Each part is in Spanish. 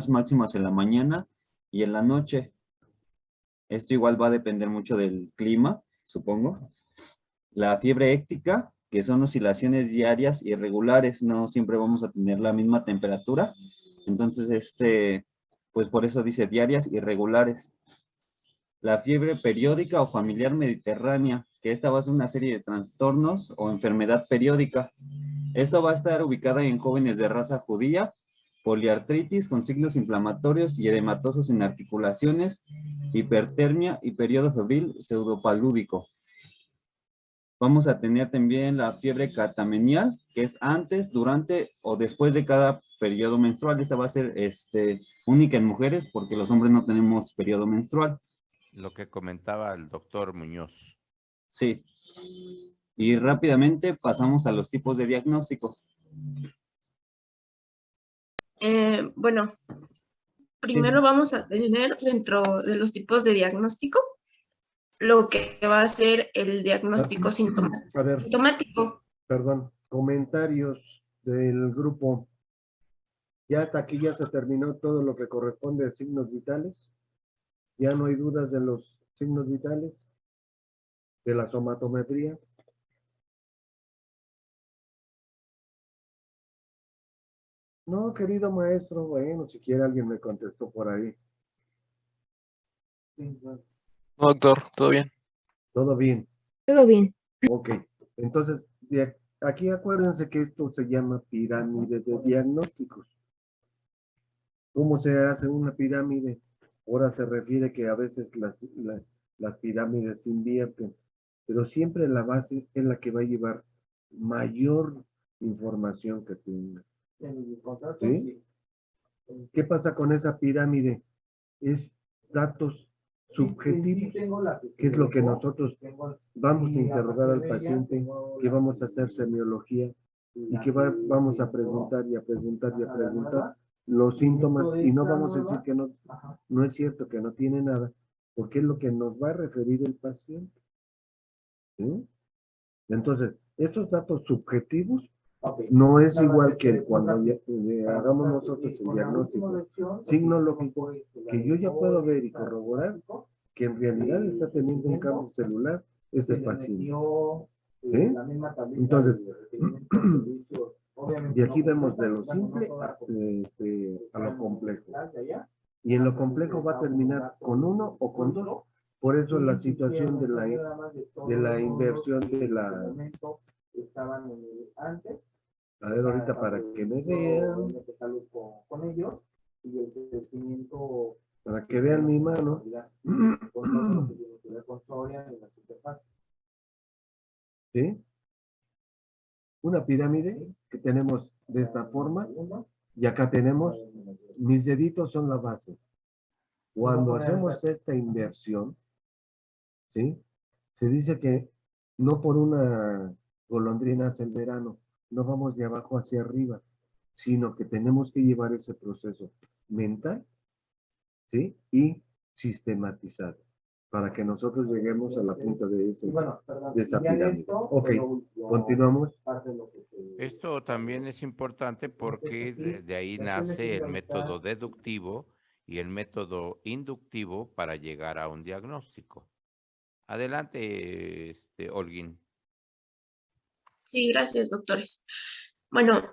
máximas en la mañana y en la noche. Esto igual va a depender mucho del clima, supongo. La fiebre héctica, que son oscilaciones diarias irregulares, no siempre vamos a tener la misma temperatura. Entonces, pues por eso dice diarias irregulares. La fiebre periódica o familiar mediterránea, que esta va a ser una serie de trastornos o enfermedad periódica. Esta va a estar ubicada en jóvenes de raza judía, poliartritis con signos inflamatorios y edematosos en articulaciones, hipertermia y periodo febril pseudopalúdico. Vamos a tener también la fiebre catamenial, que es antes, durante o después de cada periodo menstrual. Esa va a ser única en mujeres porque los hombres no tenemos periodo menstrual. Lo que comentaba el doctor Muñoz. Sí. Y rápidamente pasamos a los tipos de diagnóstico. Bueno, primero vamos a tener dentro de los tipos de diagnóstico lo que va a ser el diagnóstico sintomático. Perdón, comentarios del grupo. Ya hasta aquí ya se terminó todo lo que corresponde a signos vitales. Ya no hay dudas de los signos vitales, de la somatometría. No, querido maestro, bueno, siquiera alguien me contestó por ahí. No, doctor, todo bien. ¿Todo bien? Todo bien. Ok, entonces, aquí acuérdense que esto se llama pirámide de diagnósticos. ¿Cómo se hace una pirámide? Ahora se refiere que a veces las pirámides invierten, pero siempre la base es la que va a llevar mayor información que tenga. ¿Sí? ¿Qué pasa con esa pirámide? Es datos subjetivos, que es lo que nosotros vamos a interrogar al paciente, que vamos a hacer semiología y que vamos a preguntar y a preguntar y a preguntar los síntomas y no vamos a decir que no es cierto, que no tiene nada, porque es lo que nos va a referir el paciente. ¿Sí? Entonces, estos datos subjetivos no es igual que cuando hagamos nosotros el diagnóstico signológico, que yo ya puedo ver y corroborar que en realidad está teniendo un cambio celular ese paciente. ¿Sí? Entonces, de aquí vemos de lo simple a lo complejo. Y en lo complejo va a terminar con uno o con dos. Por eso la situación de la inversión de la... A ver, ahorita para que me vean. Para que vean mi mano. ¿Sí? Una pirámide que tenemos de esta forma. Y acá tenemos, mis deditos son la base. Cuando hacemos esta inversión, ¿sí? Se dice que no por una golondrina hace el verano, no vamos de abajo hacia arriba, sino que tenemos que llevar ese proceso mental, ¿sí? Y sistematizado, para que nosotros lleguemos a la punta de esa pirámide. Ok, continuamos. Esto también es importante porque de ahí nace el método deductivo y el método inductivo para llegar a un diagnóstico. Adelante, Olguín. Sí, gracias, doctores. Bueno,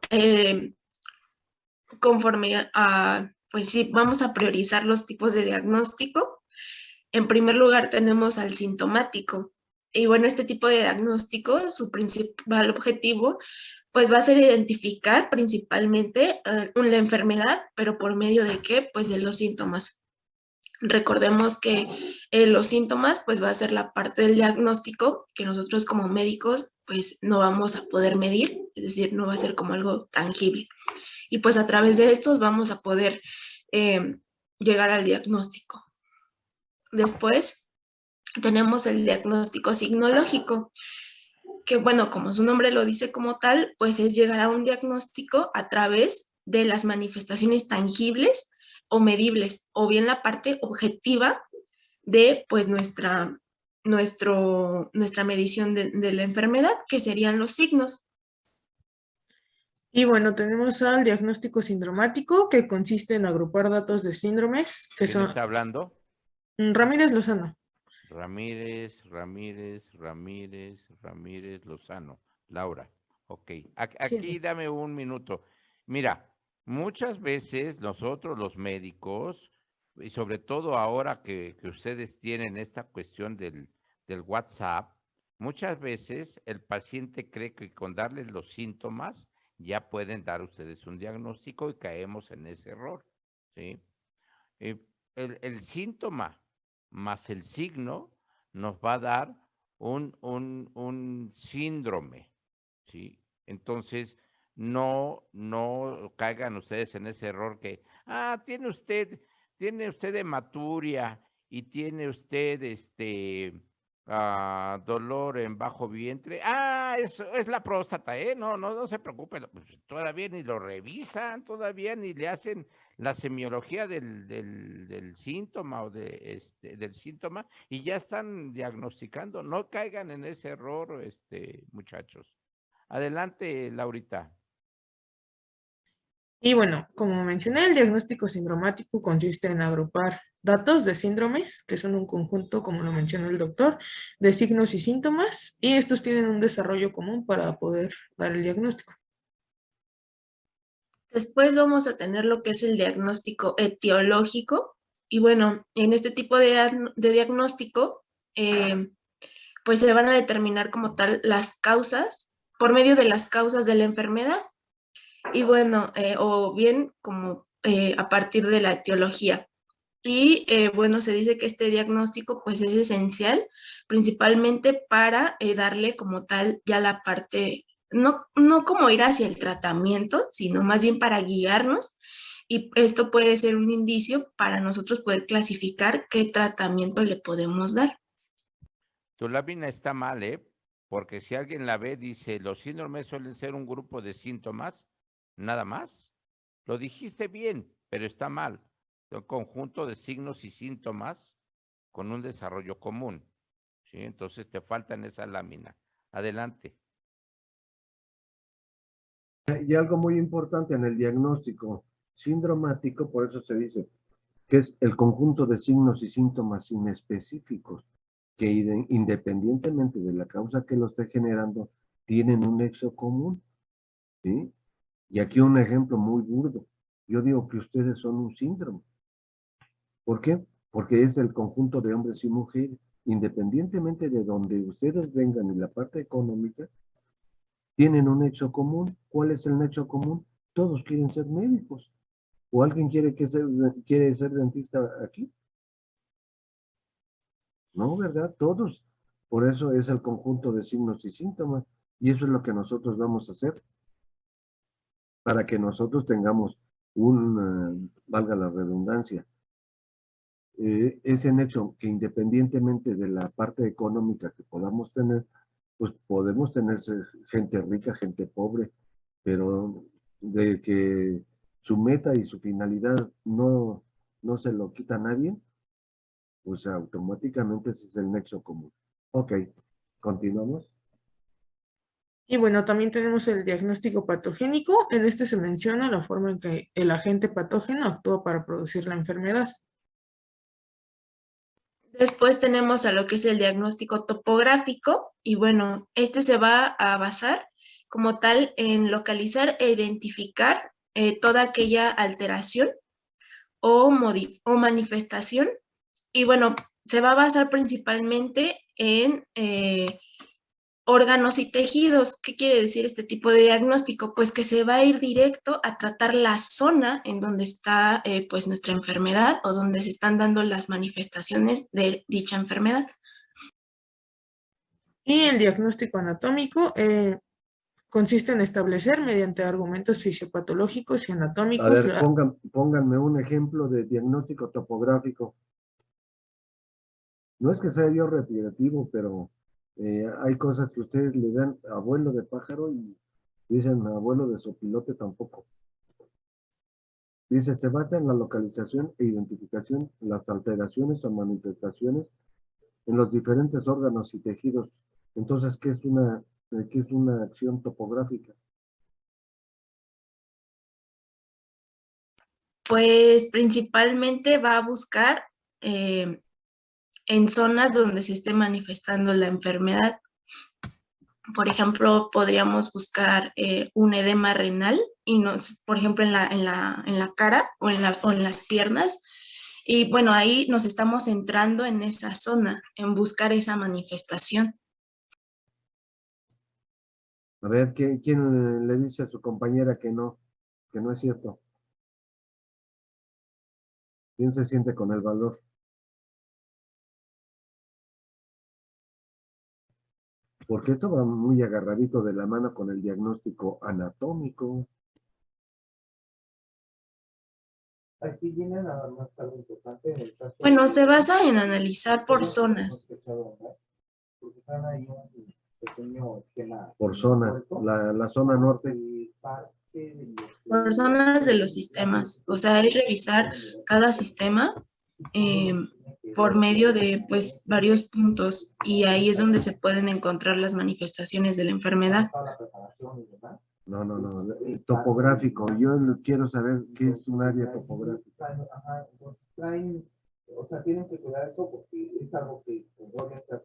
conforme a, pues sí, vamos a priorizar los tipos de diagnóstico. En primer lugar tenemos al sintomático. Y bueno, este tipo de diagnóstico, su principal objetivo, pues va a ser identificar principalmente la enfermedad, pero por medio de qué? Pues de los síntomas. Recordemos que los síntomas, pues va a ser la parte del diagnóstico que nosotros como médicos, pues no vamos a poder medir, es decir, no va a ser como algo tangible. Y pues a través de estos vamos a poder llegar al diagnóstico. Después tenemos el diagnóstico signológico, que bueno, como su nombre lo dice como tal, pues es llegar a un diagnóstico a través de las manifestaciones tangibles o medibles, o bien la parte objetiva de pues nuestra medición de la enfermedad, que serían los signos. Y bueno, tenemos al diagnóstico sindromático, que consiste en agrupar datos de síndromes, que ¿Quién son está hablando? Ramírez Lozano. Ramírez Lozano. Laura. Ok. Sí. Aquí dame un minuto. Mira, muchas veces nosotros los médicos, y sobre todo ahora que ustedes tienen esta cuestión del WhatsApp, muchas veces el paciente cree que con darles los síntomas ya pueden dar ustedes un diagnóstico y caemos en ese error, ¿sí? Eh, el síntoma más el signo nos va a dar un síndrome, ¿sí? Entonces, no caigan ustedes en ese error que, tiene usted hematuria y tiene usted dolor en bajo vientre. Eso es la próstata, ¿eh? No se preocupe, pues, todavía ni lo revisan, todavía ni le hacen la semiología del síntoma o del síntoma y ya están diagnosticando. No caigan en ese error, muchachos. Adelante, Laurita. Y bueno, como mencioné, el diagnóstico sindromático consiste en agrupar datos de síndromes, que son un conjunto, como lo mencionó el doctor, de signos y síntomas, y estos tienen un desarrollo común para poder dar el diagnóstico. Después vamos a tener lo que es el diagnóstico etiológico. Y bueno, en este tipo de diagnóstico, pues se van a determinar como tal las causas, por medio de las causas de la enfermedad. Y bueno, o bien como a partir de la etiología. Y bueno, se dice que este diagnóstico pues es esencial, principalmente para darle como tal ya la parte, no como ir hacia el tratamiento, sino más bien para guiarnos. Y esto puede ser un indicio para nosotros poder clasificar qué tratamiento le podemos dar. Tu lámina está mal, ¿eh? Porque si alguien la ve, dice, los síndromes suelen ser un grupo de síntomas, nada más. Lo dijiste bien, pero está mal. Es un conjunto de signos y síntomas con un desarrollo común, ¿sí? Entonces te falta en esa lámina. Adelante. Y algo muy importante en el diagnóstico sindromático, por eso se dice que es el conjunto de signos y síntomas inespecíficos que independientemente de la causa que lo esté generando, tienen un nexo común, ¿sí? Y aquí un ejemplo muy burdo. Yo digo que ustedes son un síndrome. ¿Por qué? Porque es el conjunto de hombres y mujeres. Independientemente de donde ustedes vengan y la parte económica, tienen un nexo común. ¿Cuál es el nexo común? Todos quieren ser médicos. ¿O alguien quiere ser dentista aquí? No, ¿verdad? Todos. Por eso es el conjunto de signos y síntomas. Y eso es lo que nosotros vamos a hacer para que nosotros tengamos valga la redundancia, ese nexo que independientemente de la parte económica que podamos tener, pues podemos tener gente rica, gente pobre, pero de que su meta y su finalidad no se lo quita a nadie, pues automáticamente ese es el nexo común. Ok, continuamos. Y bueno, también tenemos el diagnóstico patogénico. En este se menciona la forma en que el agente patógeno actúa para producir la enfermedad. Después tenemos a lo que es el diagnóstico topográfico y bueno, este se va a basar como tal en localizar e identificar toda aquella alteración o manifestación y bueno, se va a basar principalmente en órganos y tejidos. ¿Qué quiere decir este tipo de diagnóstico? Pues que se va a ir directo a tratar la zona en donde está pues nuestra enfermedad o donde se están dando las manifestaciones de dicha enfermedad. Y el diagnóstico anatómico consiste en establecer mediante argumentos fisiopatológicos y A anatómicos ver, pónganme un ejemplo de diagnóstico topográfico. No es que sea yo repetitivo, pero hay cosas que ustedes le dan abuelo de pájaro y dicen abuelo de sopilote tampoco. Dice, se basa en la localización e identificación, las alteraciones o manifestaciones en los diferentes órganos y tejidos. Entonces, qué es una acción topográfica? Pues principalmente va a buscar en zonas donde se esté manifestando la enfermedad. Por ejemplo, podríamos buscar un edema renal, y por ejemplo, en la cara o en las piernas. Y bueno, ahí nos estamos centrando en esa zona, en buscar esa manifestación. A ver, ¿quién le dice a su compañera que no es cierto? ¿Quién se siente con el valor? Porque esto va muy agarradito de la mano con el diagnóstico anatómico. Aquí viene nada más algo importante en el caso Bueno, de- se basa en analizar por zonas. Porque están ahí un pequeño esquema Por zonas. La zona norte. y parte de lo que- Por zonas de los sistemas. O sea, es revisar cada sistema por medio de pues varios puntos, y ahí es donde se pueden encontrar las manifestaciones de la enfermedad. toda la preparación y demás. No. Topográfico. Yo quiero saber qué es un área topográfica. Ajá, entonces traen, o sea, tienen que cuidar eso porque es algo que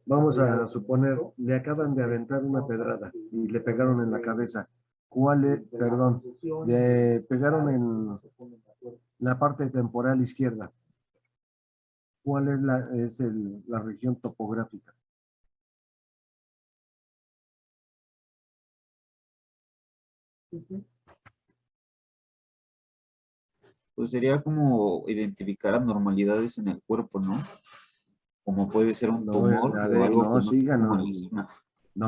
Vamos a suponer, le acaban de aventar una pedrada y le pegaron en la cabeza. ¿Cuál es, perdón, le pegaron en la parte temporal izquierda? ¿Cuál es la región topográfica? Pues sería como identificar anormalidades en el cuerpo, ¿no? Como puede ser un No, tumor o algo no, que no esté como en sigan. la zona.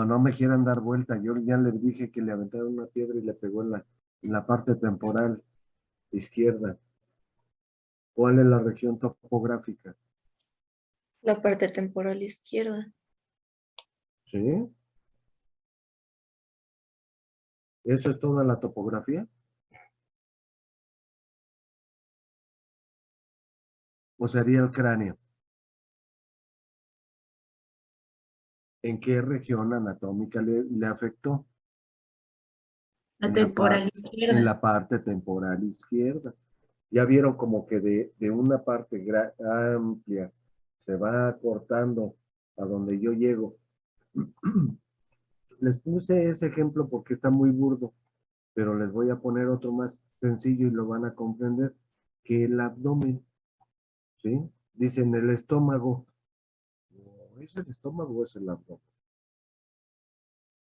No me quieran dar vuelta. Yo ya les dije que le aventaron una piedra y le pegó en la parte temporal izquierda. ¿Cuál es la región topográfica? La parte temporal izquierda. ¿Sí? ¿Eso es toda la topografía? ¿O sería el cráneo? ¿En qué región anatómica le afectó? La temporal En izquierda. la parte temporal izquierda. Ya vieron como que de una parte amplia se va cortando a donde yo llego. Les puse ese ejemplo porque está muy burdo, pero les voy a poner otro más sencillo y lo van a comprender, que el abdomen, ¿sí? Dicen el estómago. ¿No es el estómago o es el abdomen?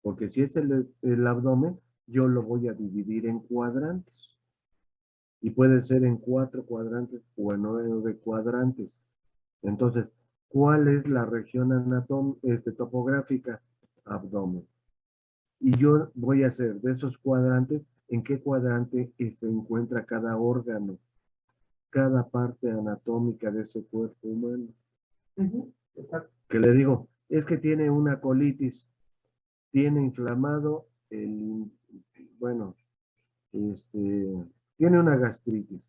Porque si es el abdomen, yo lo voy a dividir en cuadrantes. Y puede ser en 4 cuadrantes o en 9 cuadrantes. Entonces, ¿cuál es la región topográfica? Abdomen. Y yo voy a hacer de esos cuadrantes, ¿en qué cuadrante se encuentra cada órgano, cada parte anatómica de ese cuerpo humano? Exacto. Que le digo, es que tiene una colitis, tiene inflamado bueno, tiene una gastritis.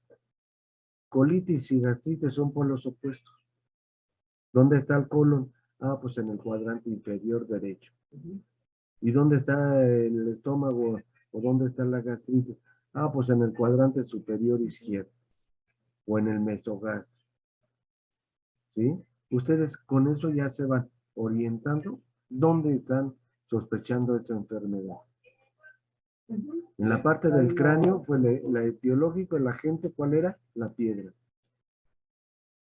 Colitis y gastritis son polos opuestos. ¿Dónde está el colon? Ah, pues en el cuadrante inferior derecho. ¿Y dónde está el estómago o dónde está la gastritis? Ah, pues en el cuadrante superior izquierdo o en el mesogastro. ¿Sí? Ustedes con eso ya se van orientando dónde están sospechando esa enfermedad. En la parte del cráneo fue la etiológica, la gente, ¿cuál era? La piedra.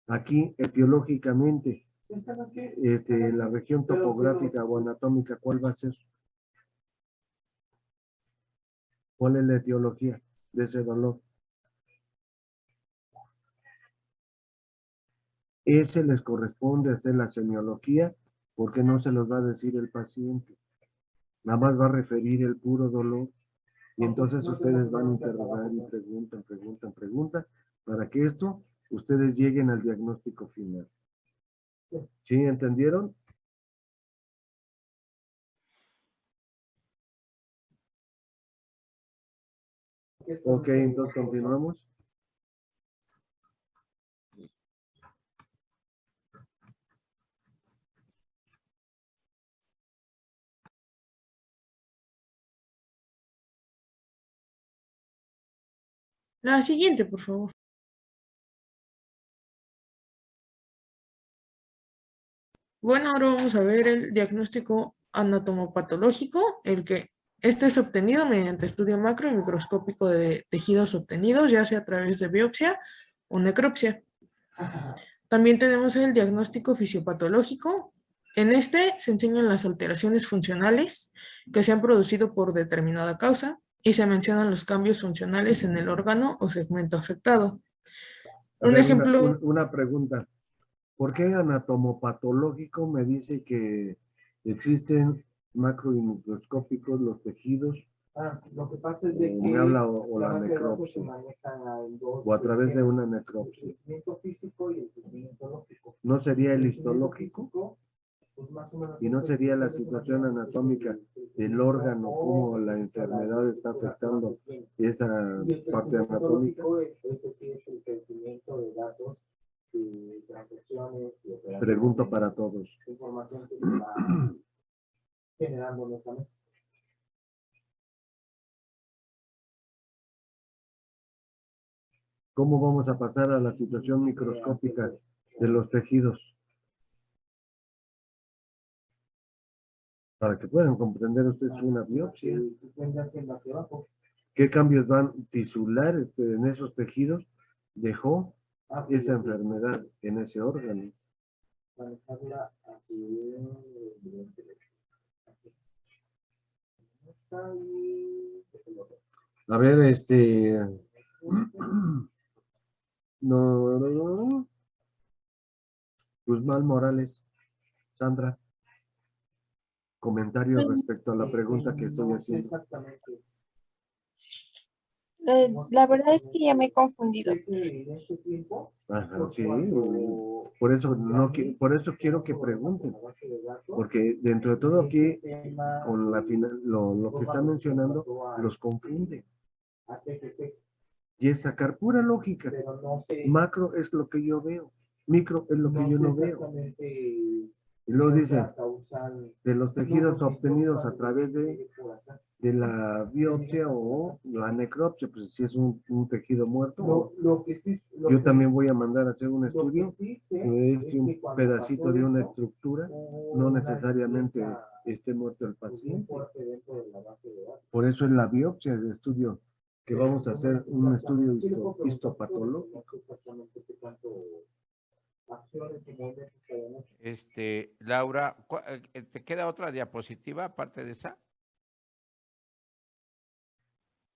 Aquí, etiológicamente, la región topográfica o anatómica, ¿cuál va a ser? ¿Cuál es la etiología de ese dolor? Ese les corresponde hacer la semiología porque no se los va a decir el paciente. Nada más va a referir el puro dolor. Y entonces ustedes van a interrogar y preguntan, para que ustedes lleguen al diagnóstico final. ¿Sí entendieron? Ok, entonces continuamos. La siguiente, por favor. Bueno, ahora vamos a ver el diagnóstico anatomopatológico, el que este es obtenido mediante estudio macro y microscópico de tejidos obtenidos, ya sea a través de biopsia o necropsia. También tenemos el diagnóstico fisiopatológico. En este se enseñan las alteraciones funcionales que se han producido por determinada causa y se mencionan los cambios funcionales en el órgano o segmento afectado. A Un ver, ejemplo, una pregunta. ¿Por qué anatomopatológico me dice que existen macro y microscópicos los tejidos? Lo que pasa es de que Me habla o la la base de datos se necropsia, maneja en dos o a través de esquemas, una el necropsia. crecimiento físico y el crecimiento lógico. ¿No sería el El crecimiento histológico? físico, pues, más o menos ¿Y no es sería la el situación crecimiento anatómica del del órgano, o cómo la la enfermedad está estructura afectando que tiene? esa Y el parte crecimiento anatómica? lógico ese sí es el crecimiento de datos, de transacciones y operaciones. Pregunto para todos. Información que se va generando en esa mesa. ¿Cómo vamos a pasar a la situación microscópica de los tejidos? Para que puedan comprender ustedes una biopsia. ¿Qué cambios van tisulares en esos tejidos dejó esa enfermedad en ese órgano? A ver, no. Guzmán Morales, Sandra, comentario respecto a la pregunta que estoy haciendo. Exactamente. La verdad es que ya me he confundido. Ajá, sí, por eso por eso quiero que pregunten, porque dentro de todo aquí, con la final, lo que están mencionando, los confunde. Y es sacar pura lógica. Macro es lo que yo veo, micro es lo que yo no veo. Y luego dice, de los tejidos obtenidos a través de la biopsia o la necropsia, pues si es un tejido muerto. Yo también voy a mandar a hacer un estudio, que es un pedacito de una estructura, no necesariamente esté muerto el paciente. Por eso es la biopsia, el estudio, que vamos a hacer un estudio histopatológico. Laura, ¿te queda otra diapositiva aparte de esa?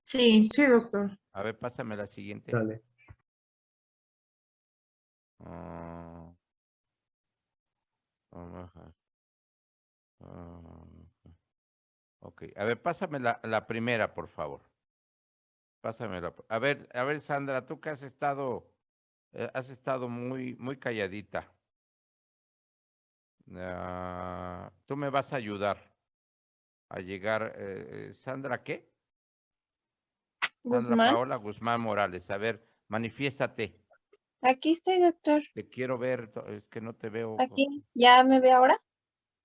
Sí. sí, doctor. A ver, pásame la siguiente. Dale. Ok, a ver, pásame la primera, por favor. Pásamela. A ver, Sandra, tú que has estado muy, muy calladita. Tú me vas a ayudar a llegar. ¿Sandra qué? Sandra Guzmán. Paola Guzmán Morales. A ver, manifiéstate. Aquí estoy, doctor. Te quiero ver, es que no te veo. Aquí, ¿ya me ve ahora?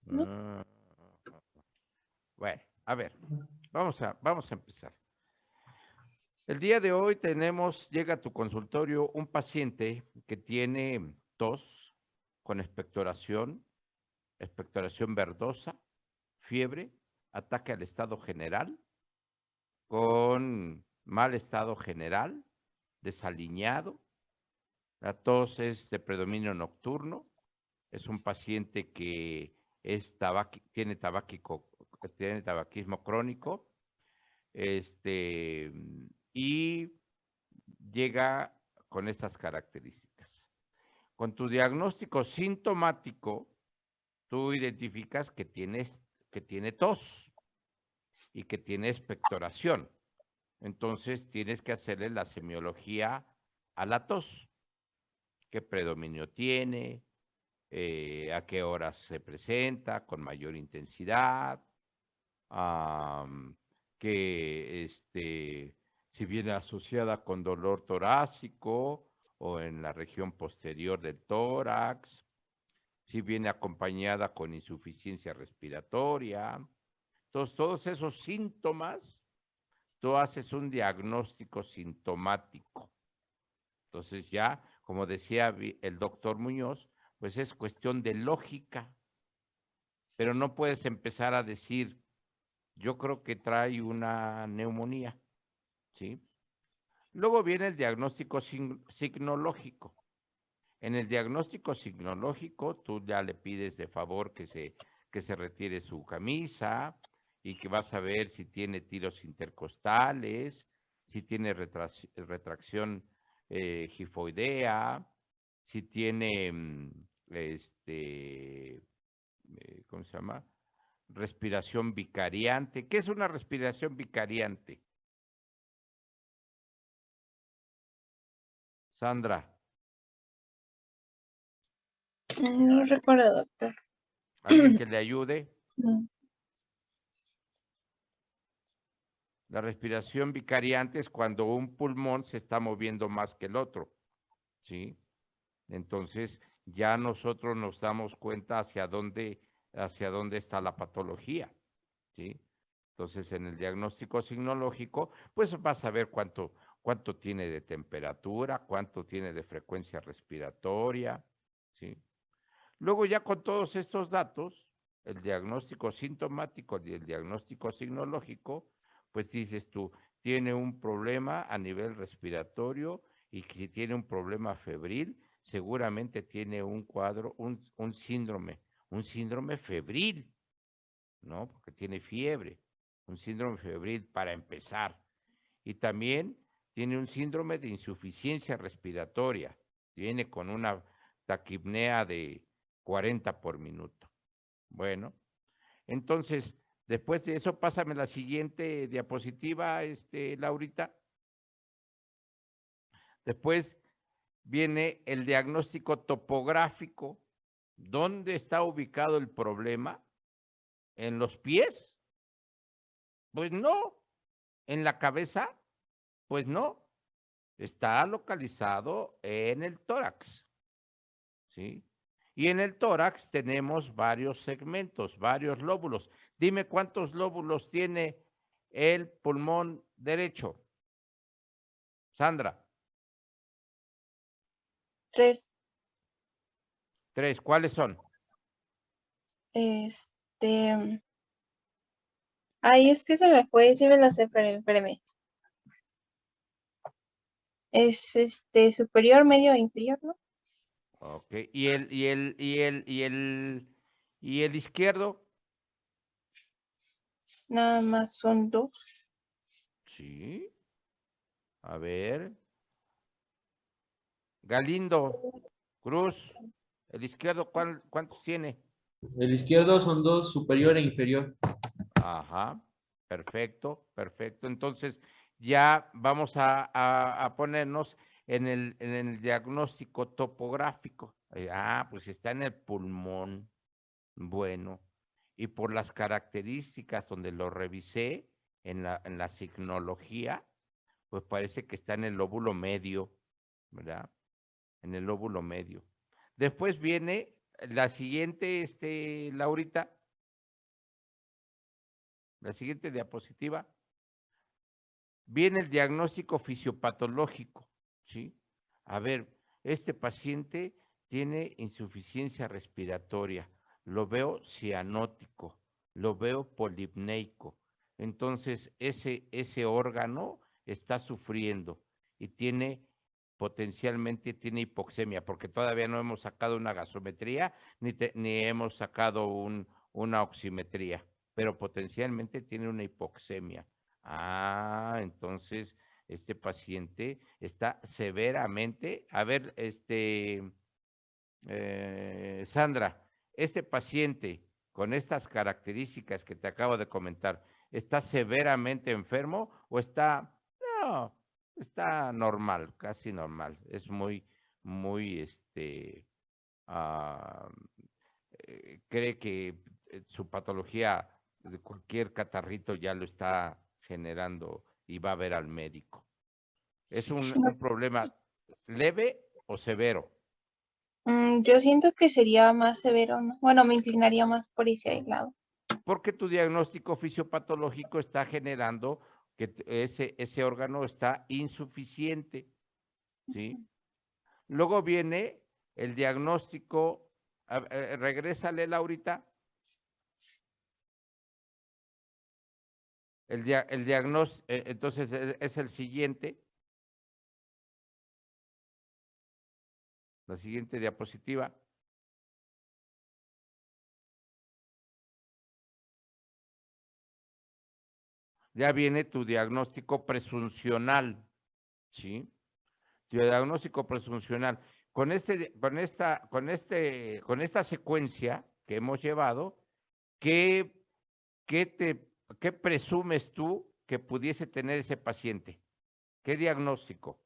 ¿No? Bueno, a ver, vamos a empezar. El día de hoy llega a tu consultorio un paciente que tiene tos con expectoración verdosa, fiebre, ataque al estado general, con mal estado general, desaliñado. La tos es de predominio nocturno. Es un paciente que tiene tabaquismo crónico. Y llega con estas características. Con tu diagnóstico sintomático, tú identificas que tiene tos y que tiene expectoración. Entonces tienes que hacerle la semiología a la tos. ¿Qué predominio tiene? ¿A qué horas se presenta con mayor intensidad? Que si viene asociada con dolor torácico o en la región posterior del tórax, si viene acompañada con insuficiencia respiratoria. Entonces, todos esos síntomas, tú haces un diagnóstico sintomático. Entonces ya, como decía el doctor Muñoz, pues es cuestión de lógica. pero no puedes empezar a decir, yo creo que trae una neumonía, ¿sí? Luego viene el diagnóstico signológico. En el diagnóstico signológico, tú ya le pides de favor que se retire su camisa y que vas a ver si tiene tiros intercostales, si tiene retracción gifoidea, si tiene, ¿cómo se llama? Respiración vicariante. ¿Qué es una respiración vicariante? Sandra. No recuerdo, doctor. ¿Alguien que le ayude? No. La respiración vicariante es cuando un pulmón se está moviendo más que el otro, ¿sí? Entonces, ya nosotros nos damos cuenta hacia dónde está la patología, ¿sí? Entonces, en el diagnóstico signológico, pues vas a ver cuánto tiene de temperatura, cuánto tiene de frecuencia respiratoria, ¿sí? Luego ya con todos estos datos, el diagnóstico sintomático y el diagnóstico signológico, pues dices tú, tiene un problema a nivel respiratorio y si tiene un problema febril, seguramente tiene un cuadro, un síndrome febril, ¿no? Porque tiene fiebre, un síndrome febril para empezar. Y también tiene un síndrome de insuficiencia respiratoria, viene con una taquipnea de 40 por minuto. Bueno, entonces, después de eso, pásame la siguiente diapositiva, Laurita. Después viene el diagnóstico topográfico. ¿Dónde está ubicado el problema? ¿En los pies? Pues no. ¿En la cabeza? Pues no. Está localizado en el tórax, ¿sí? Y en el tórax tenemos varios segmentos, varios lóbulos. Dime cuántos lóbulos tiene el pulmón derecho. Sandra. 3. 3. ¿Cuáles son? Ay, es que se me fue, sí me lo sé, espérame. Es superior, medio e inferior, ¿no? Ok. ¿Y el izquierdo? Nada más son 2. Sí. A ver. Galindo, Cruz, el izquierdo, ¿cuántos tiene? El izquierdo son 2, superior e inferior. Ajá, perfecto, perfecto. Entonces, ya vamos a ponernos en el diagnóstico topográfico. Pues está en el pulmón. Bueno, y por las características donde lo revisé en la signología, pues parece que está en el lóbulo medio, ¿verdad? En el lóbulo medio. Después viene la siguiente, Laurita, la siguiente diapositiva. Viene el diagnóstico fisiopatológico, ¿sí? A ver, este paciente tiene insuficiencia respiratoria, lo veo cianótico, lo veo polipneico. Entonces, ese órgano está sufriendo y potencialmente tiene hipoxemia, porque todavía no hemos sacado una gasometría ni hemos sacado una oximetría, pero potencialmente tiene una hipoxemia. Entonces este paciente está severamente, a ver, Sandra, este paciente con estas características que te acabo de comentar, ¿está severamente enfermo o no, está normal, casi normal, es muy, cree que su patología de cualquier catarrito ya lo está generando y va a ver al médico? ¿Es un problema leve o severo? Yo siento que sería más severo, ¿no? Bueno, me inclinaría más por ese lado. Porque tu diagnóstico fisiopatológico está generando que ese órgano está insuficiente, ¿sí? Luego viene el diagnóstico, regrésale, Laurita. el diagnóstico, entonces es el siguiente. La siguiente diapositiva. Ya viene tu diagnóstico presuncional, ¿sí? Tu diagnóstico presuncional. Con esta secuencia que hemos llevado, ¿qué presumes tú que pudiese tener ese paciente? ¿Qué diagnóstico?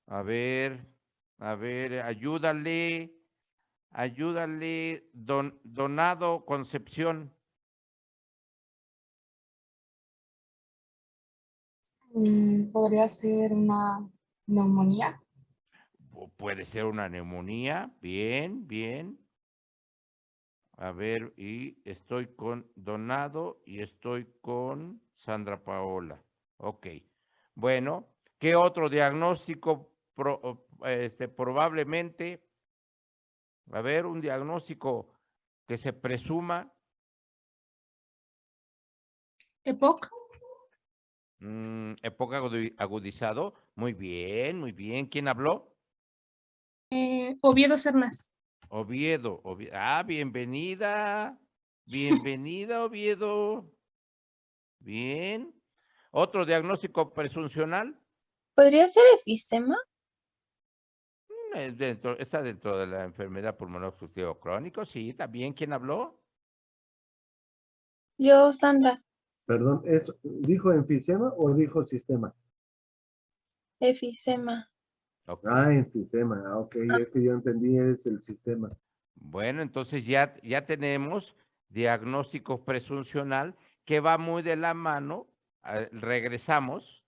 A ver, ayúdale, Donado Concepción. Podría ser una neumonía. Puede ser una neumonía, bien, bien. A ver, y estoy con Donado y estoy con Sandra Paola. Ok. Bueno, ¿qué otro diagnóstico probablemente? A ver, un diagnóstico que se presuma. EPOC. Época agudizado. Muy bien, muy bien. ¿Quién habló? Oviedo Cernas. Oviedo. Bienvenida. Bienvenida, Oviedo. Bien. ¿Otro diagnóstico presuncional? ¿Podría ser efisema? Está dentro de la enfermedad pulmonar obstructiva crónica, sí, también. ¿Quién habló? Yo, Sandra. Perdón, ¿dijo enfisema o dijo sistema? Efisema. Okay. Enfisema, ok, es que yo entendí, es el sistema. Bueno, entonces ya tenemos diagnóstico presuncional que va muy de la mano. Regresamos,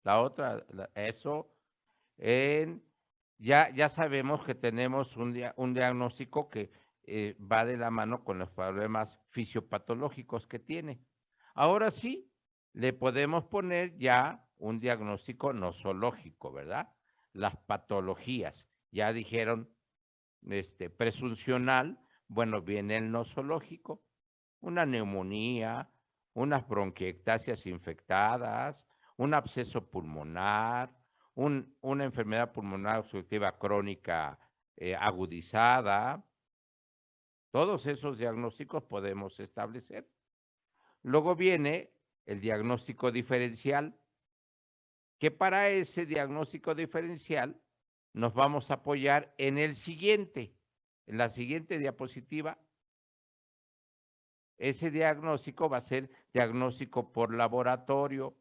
la otra, eso, ya sabemos que tenemos un diagnóstico que va de la mano con los problemas fisiopatológicos que tiene. Ahora sí, le podemos poner ya un diagnóstico nosológico, ¿verdad? Las patologías, ya dijeron, presuncional, bueno, viene el nosológico, una neumonía, unas bronquiectasias infectadas, un absceso pulmonar, una enfermedad pulmonar obstructiva crónica agudizada. Todos esos diagnósticos podemos establecer. Luego viene el diagnóstico diferencial, que para ese diagnóstico diferencial nos vamos a apoyar en la siguiente diapositiva. Ese diagnóstico va a ser diagnóstico por laboratorio,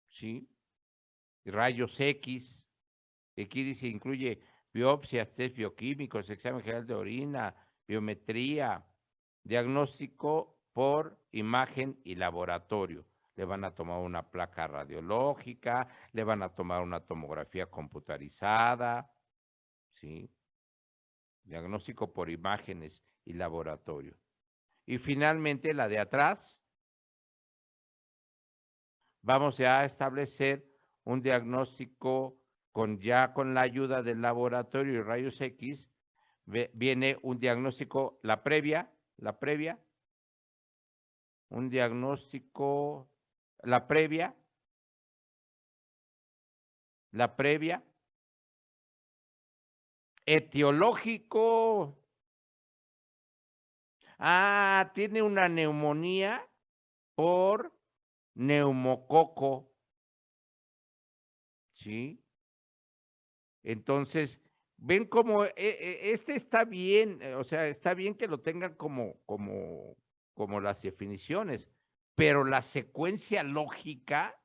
¿sí? Rayos X, aquí dice, incluye biopsias, test bioquímicos, examen general de orina, biometría, diagnóstico por imagen y laboratorio. Le van a tomar una placa radiológica, le van a tomar una tomografía computarizada, ¿sí? Diagnóstico por imágenes y laboratorio. Y finalmente la de atrás, vamos ya a establecer un diagnóstico con la ayuda del laboratorio y rayos X, viene un diagnóstico, la previa, un diagnóstico, la previa, etiológico. Tiene una neumonía por neumococo, ¿sí? Entonces, ven cómo este está bien, o sea, está bien que lo tengan como las definiciones, pero la secuencia lógica,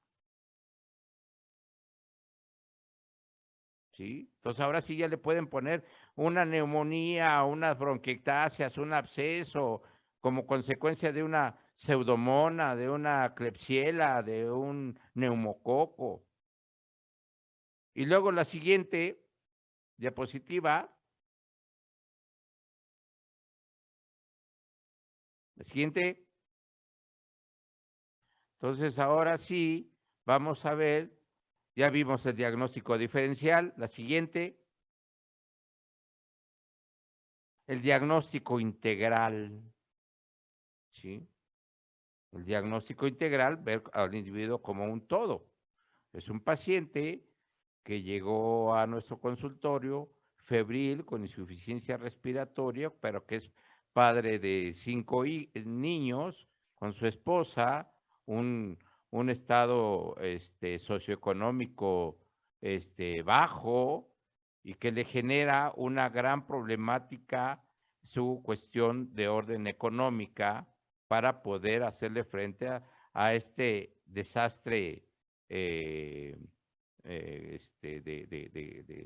¿sí? Entonces ahora sí ya le pueden poner una neumonía, unas bronquiectasias, un absceso, como consecuencia de una pseudomona, de una klebsiella, de un neumococo. Y luego la siguiente diapositiva. La siguiente. Entonces, ahora sí, vamos a ver, ya vimos el diagnóstico diferencial. La siguiente. el diagnóstico integral, ¿sí? El diagnóstico integral, ver al individuo como un todo. Es un paciente que llegó a nuestro consultorio febril con insuficiencia respiratoria, pero que es padre de 5 niños, con su esposa, un estado socioeconómico bajo, y que le genera una gran problemática su cuestión de orden económica para poder hacerle frente a este desastre de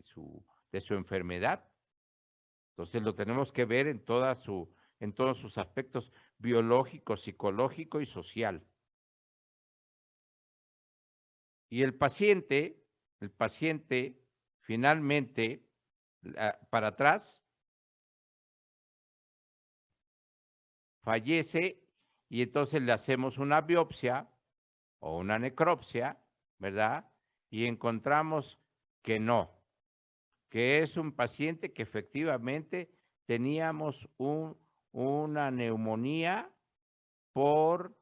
su enfermedad. Entonces lo tenemos que ver en todos sus aspectos biológico, psicológico y social. Y el paciente finalmente, para atrás, fallece, y entonces le hacemos una biopsia o una necropsia, ¿verdad? Y encontramos que no, que es un paciente que efectivamente teníamos una neumonía por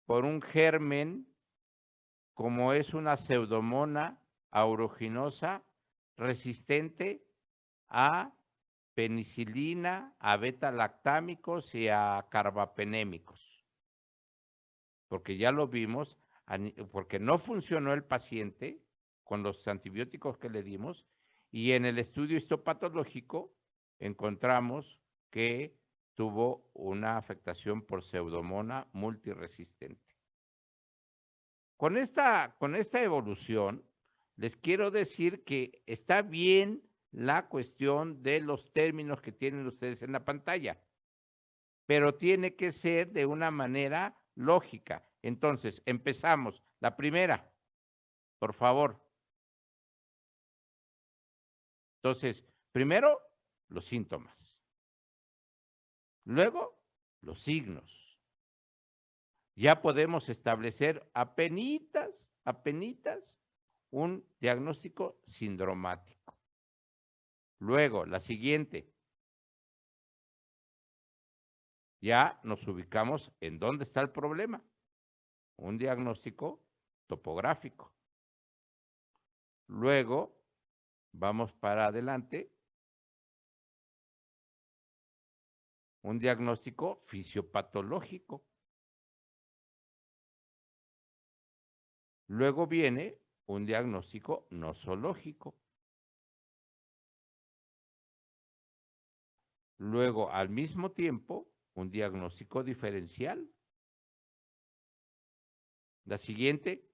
por un germen, como es una pseudomonas aeruginosa resistente a penicilina, a beta-lactámicos y a carbapenémicos. Porque ya lo vimos, porque no funcionó el paciente con los antibióticos que le dimos, y en el estudio histopatológico encontramos que tuvo una afectación por pseudomonas multiresistente. Con esta evolución, les quiero decir que está bien la cuestión de los términos que tienen ustedes en la pantalla, pero tiene que ser de una manera lógica. Entonces, empezamos. La primera, por favor. Entonces, primero, los síntomas. Luego, los signos. Ya podemos establecer apenitas un diagnóstico sindromático. Luego, la siguiente. Ya nos ubicamos en dónde está el problema. Un diagnóstico topográfico. Luego, vamos para adelante. Un diagnóstico fisiopatológico. Luego viene un diagnóstico nosológico. Luego, al mismo tiempo, un diagnóstico diferencial. La siguiente.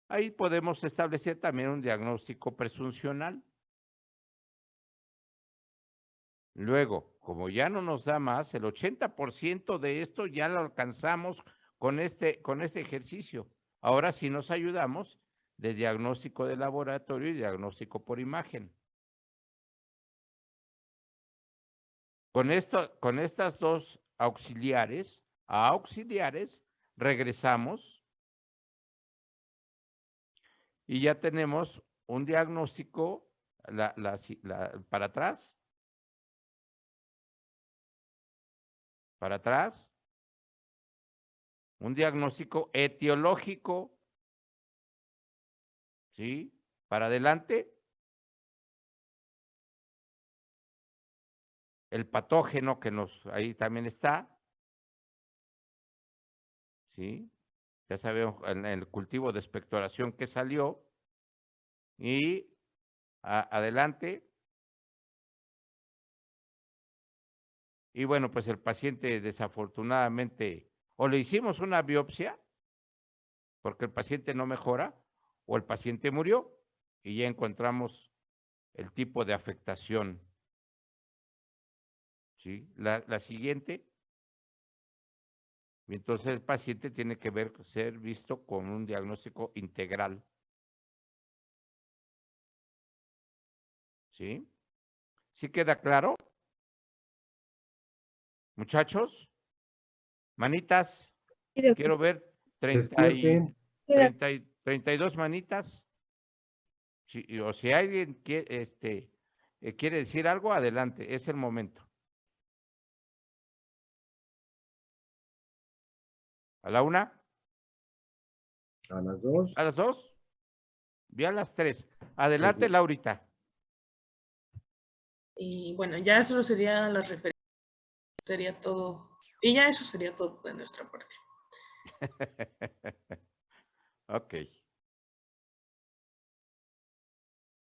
Ahí podemos establecer también un diagnóstico presuncional. Luego, como ya no nos da más, el 80% de esto ya lo alcanzamos con este ejercicio. Ahora sí nos ayudamos de diagnóstico de laboratorio y diagnóstico por imagen. Con estas dos auxiliares, regresamos y ya tenemos un diagnóstico para atrás, un diagnóstico etiológico, ¿sí? Para adelante, el patógeno que ahí también está, ¿sí? Ya sabemos en el cultivo de expectoración que salió, y adelante. Y bueno, pues el paciente desafortunadamente, o le hicimos una biopsia, porque el paciente no mejora, o el paciente murió, y ya encontramos el tipo de afectación. ¿Sí? La siguiente. Entonces el paciente tiene que ser visto con un diagnóstico integral. ¿Sí? ¿Sí queda claro? Muchachos, manitas, quiero ver 30 y 32 manitas. O si alguien quiere decir algo, adelante, es el momento. ¿A la 1? A las 2. ¿A las 2? Vi a las 3. Adelante, sí. Laurita. Y bueno, ya eso sería las referencias. Sería todo. Y ya eso sería todo de nuestra parte. Ok.